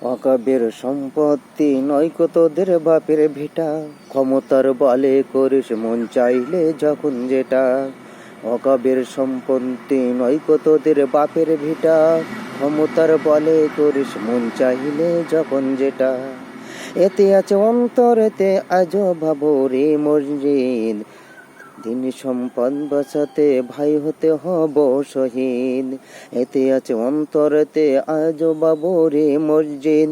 অকাবের সম্পত্তি নয়কো তোদের বাপের ভিটা, ক্ষমতার বলে করিস মন চাইলে যখন যেটা। অকাবের সম্পত্তি নয়কো তোদের বাপের ভিটা, ক্ষমতার বলে করিস মন চাইলে যখন যেটা। এতে আছে অন্তরেতে আজও ভাবো রে মসজিদ, দিন সম্পদ বাঁচাতে ভাই হতে হব শহীদ। এতে আছে অন্তরেতে আজও বাবরে মসজিদ,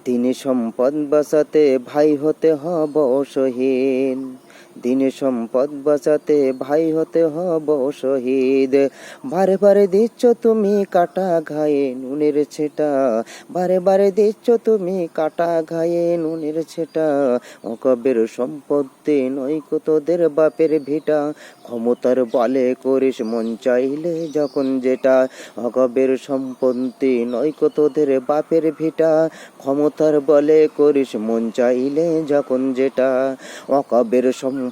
দিন সম্পদ বাঁচাতে ভাই হতে হব শহীদ। দিন সম্পদ বাঁচাতে ভাই হতে হব শহীদ। বারে বারে দিচ্ছ তুমি কাটা ঘায়ে নুনের ছেটা, বারে বারে দিচ্ছ তুমি কাটা ঘায়ে নুনের ছেটা। অকাবের সম্পত্তি নয়কো তোদের বাপের ভিটা, ক্ষমতার বলে করিস মন চাইলে যখন যেটা। অকাবের সম্পত্তি নয়কো তোদের বাপের ভিটা, ক্ষমতার বলে করিস মন চাইলে যখন যেটা। অকাবের সম্পত্তি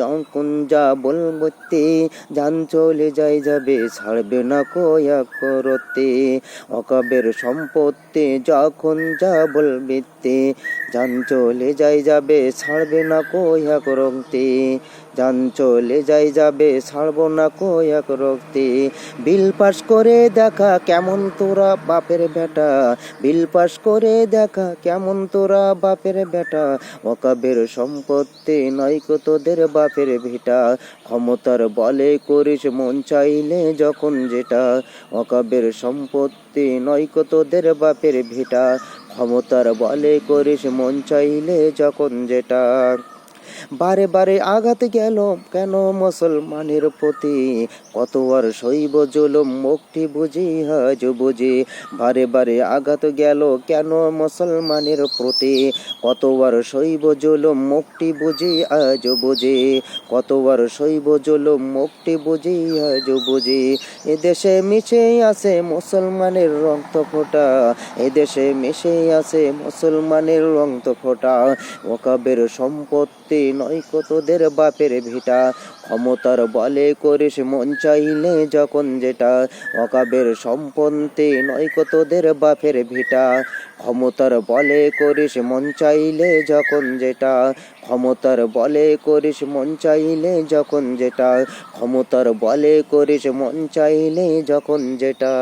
যখন যা বলবতে, জান চলে যাবে ছাড়বে না কয়া করতে। অকাবের সম্পত্তি যখন যা বলবিতে, জান চলে যাবে ছাড়বে না কয়া করতে। জান চলে যাবে ছাড়বো না কয়াক রক্তে। বিল পাস করে দেখা কেমন তোরা বাপের বেটা, বিল পাস করে দেখা কেমন তোরা বাপের বেটা। অকাবের সম্পত্তি নয়কো তোদের বাপের ভিটা, ক্ষমতার বলে করিস মন চাইলে যখন যেটা। অকাবের সম্পত্তি নয়কো তোদের বাপের ভিটা, ক্ষমতার বলে করিস মন চাইলে যখন যেটা। বারে বারে আঘাত গেল কেন মুসলমানের প্রতি, কত আর সইব জুলুম মুক্তি বুঝি আজ বুঝি। বারে বারে আঘাত গেল কেন মুসলমানের প্রতি, কত আর সইব জুলুম মুক্তি বুঝি আজ বুঝি। কত আর সইব জুলুম মুক্তি বুঝি আজ বুঝি। এদেশে মিশে আছে মুসলমানের রক্ত ফোঁটা, এদেশে মিশে আছে মুসলমানের রক্ত ফোঁটা। ওকাবের সম্পত্তি নয়কো তোদের বাপের ভিটা, ক্ষমতার বলে করিস মন চাইলে যখন যেটা। ওকাবের সম্পত্তি নয়কো তোদের বাপের ভিটা, ক্ষমতার বলে করিস মন চাইলে যখন যেটা। ক্ষমতার বলে করিস মন চাইলে যখন যেটা, ক্ষমতার বলে করিস মন চাইলে যখন যেটা।